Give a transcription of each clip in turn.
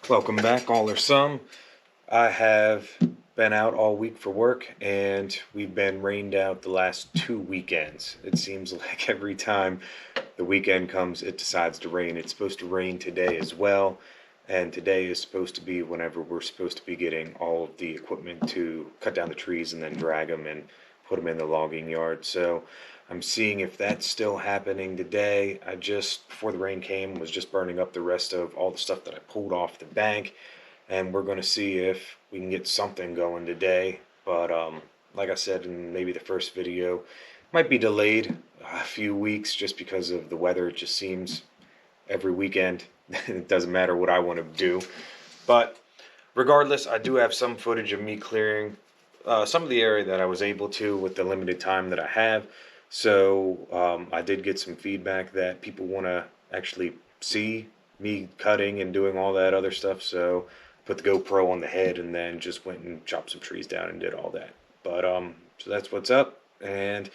Welcome back, all or some. I have been out all week for work, and we've been rained out the last 2 weekends. It seems like every time the weekend comes, it decides to rain. It's supposed to rain today as well, and today is supposed to be whenever we're supposed to be getting all of the equipment to cut down the trees and then drag them and put them in the logging yard. So I'm seeing if that's still happening today. I just, before the rain came, was just burning up the rest of all the stuff that I pulled off the bank, and we're going to see if we can get something going today. But like I said in maybe the first video, might be delayed a few weeks just because of the weather. It just seems every weekend it doesn't matter what I want to do. But regardless, I do have some footage of me clearing some of the area that I was able to with the limited time that I have. So I did get some feedback that people want to actually see me cutting and doing all that other stuff. So put the GoPro on the head and then just went and chopped some trees down and did all that. But so that's what's up. And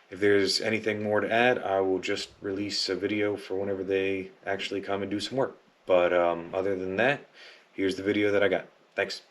if there's anything more to add, I will just release a video for whenever they actually come and do some work. But other than that, here's the video that I got. Thanks.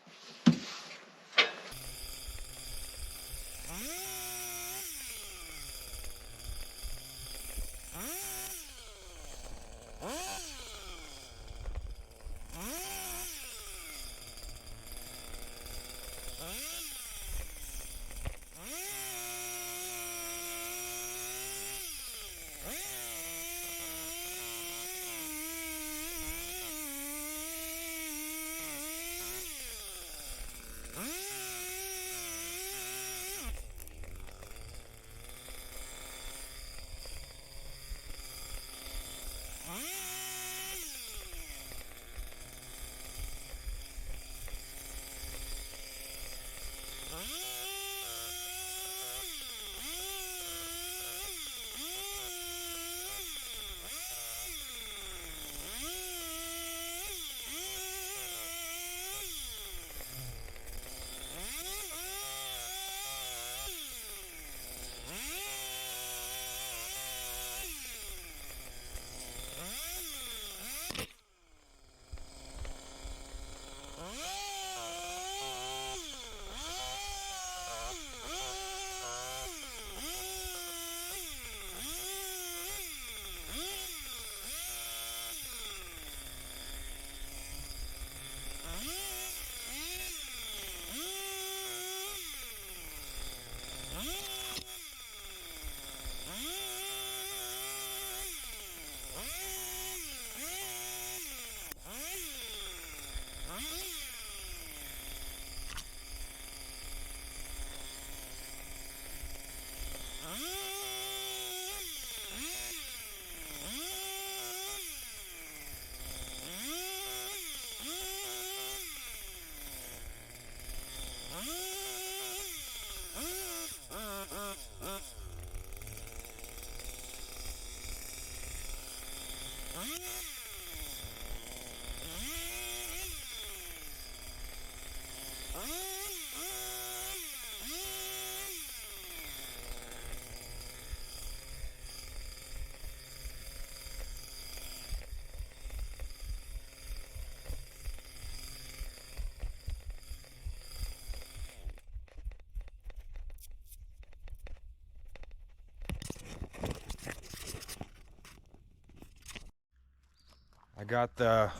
I got the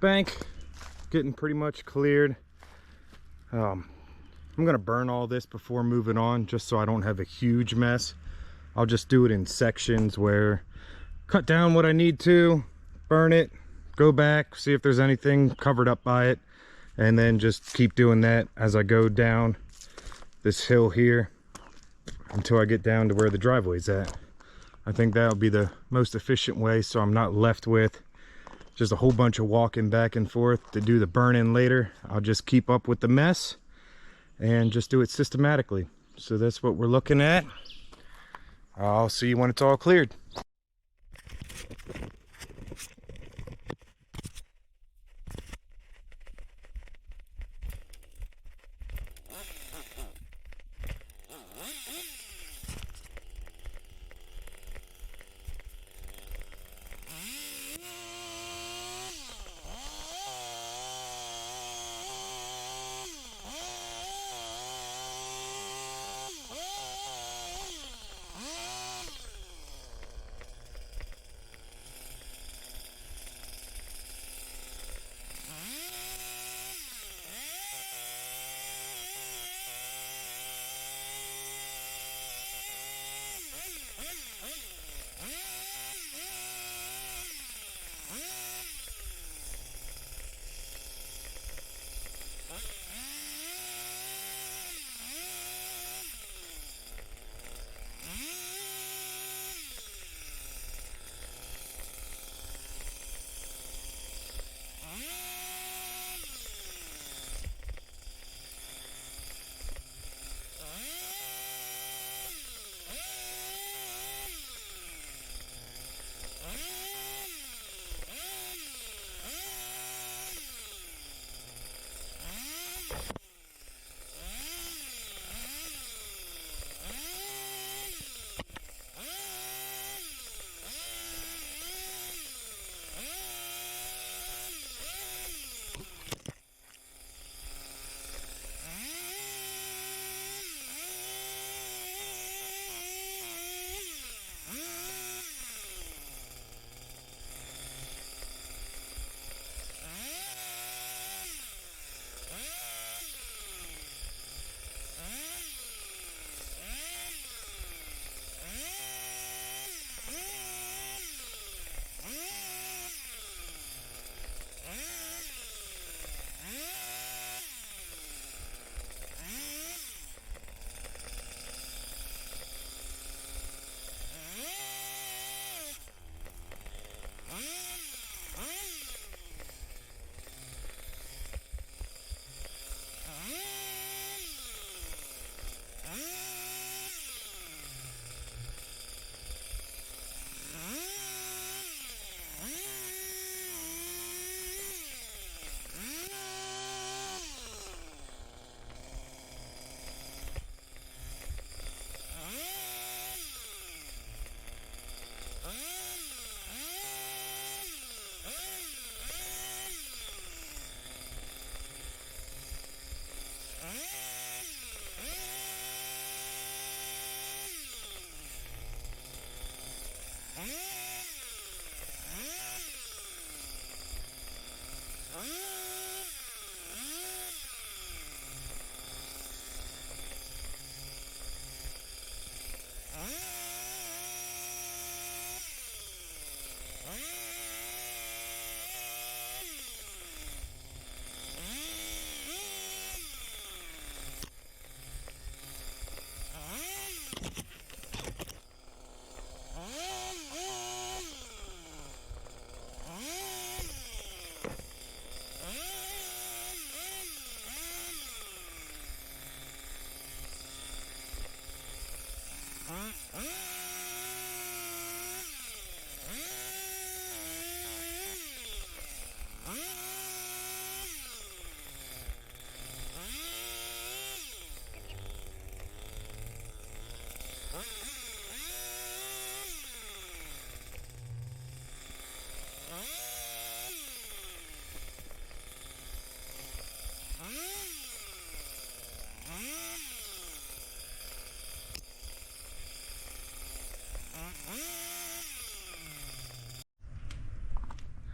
bank getting pretty much cleared. I'm gonna burn all this before moving on, just so I don't have a huge mess. I'll just do it in sections where cut down what I need to, burn it, go back, see if there's anything covered up by it, and then just keep doing that as I go down this hill here until I get down to where the driveway's at. I think that'll be the most efficient way, so I'm not left with just a whole bunch of walking back and forth to do the burn-in later. I'll just keep up with the mess and just do it systematically. So that's what we're looking at. I'll see you when it's all cleared.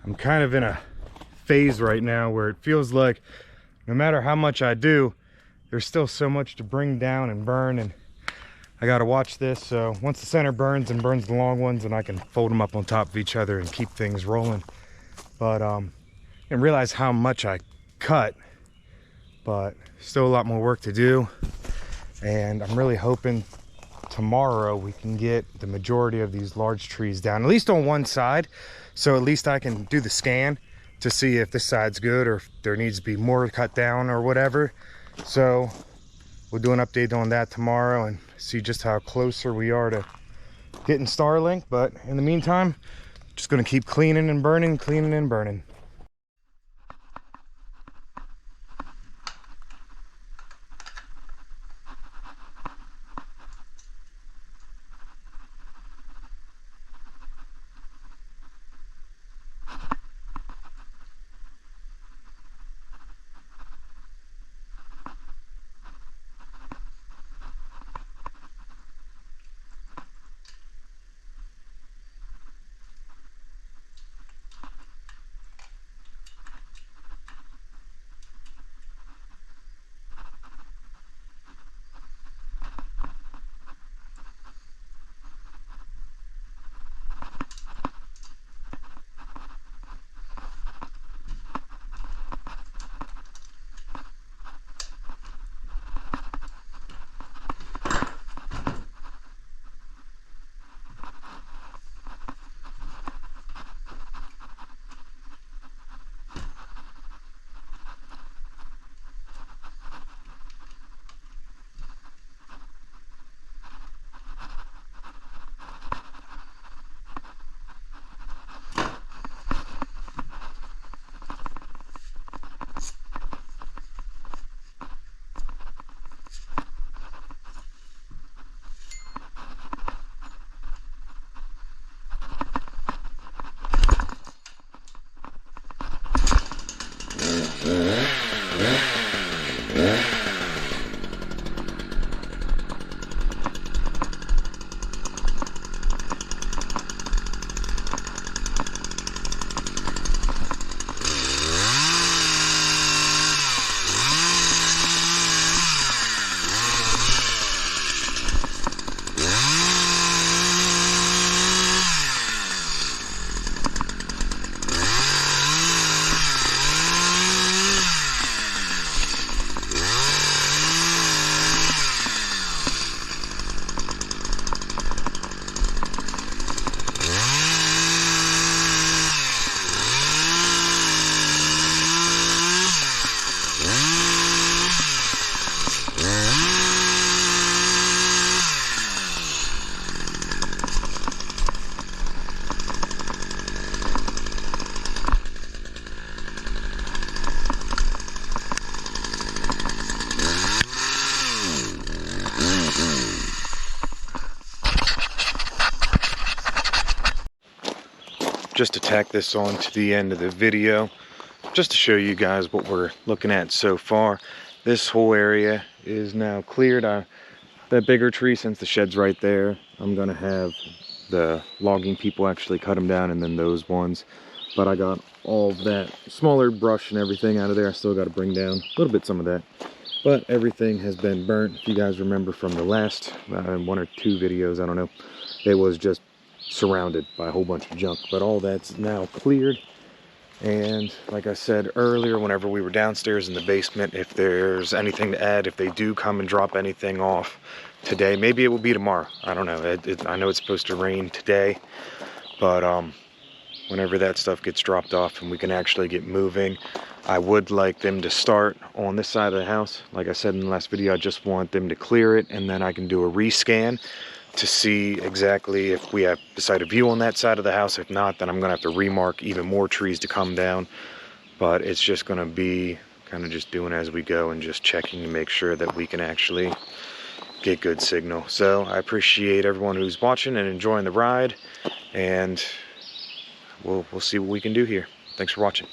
I'm kind of in a phase right now where it feels like no matter how much I do, there's still so much to bring down and burn, and I gotta watch this. So once the center burns and burns the long ones, and I can fold them up on top of each other and keep things rolling. But I didn't realize how much I cut, but still a lot more work to do. And I'm really hoping tomorrow we can get the majority of these large trees down, at least on one side, so at least I can do the scan to see if this side's good or if there needs to be more cut down or whatever. So we'll do an update on that tomorrow and see just how closer we are to getting Starlink. But in the meantime, just gonna keep cleaning and burning, cleaning and burning. Just to tack this on to the end of the video, just to show you guys what we're looking at so far. This whole area is now cleared. That bigger tree, since the shed's right there, I'm gonna have The logging people actually cut them down, and then those ones. But I got all of that smaller brush and everything out of there. I still got to bring down a little bit some of that. But everything has been burnt. If you guys remember from the last 1 or 2 videos, I don't know, it was just surrounded by a whole bunch of junk. But all that's now cleared. And like I said earlier, whenever we were downstairs in the basement, if there's anything to add, if they do come and drop anything off today, maybe it will be tomorrow. I don't know. I know it's supposed to rain today, but whenever that stuff gets dropped off and we can actually get moving, I would like them to start on this side of the house. Like I said in the last video, I just want them to clear it, and then I can do a rescan to see exactly if we have the side of view on that side of the house. If not, then I'm gonna have to remark even more trees to come down. But it's just gonna be kind of just doing as we go and just checking to make sure that we can actually get good signal. So I appreciate everyone who's watching and enjoying the ride, and we'll see what we can do here. Thanks for watching.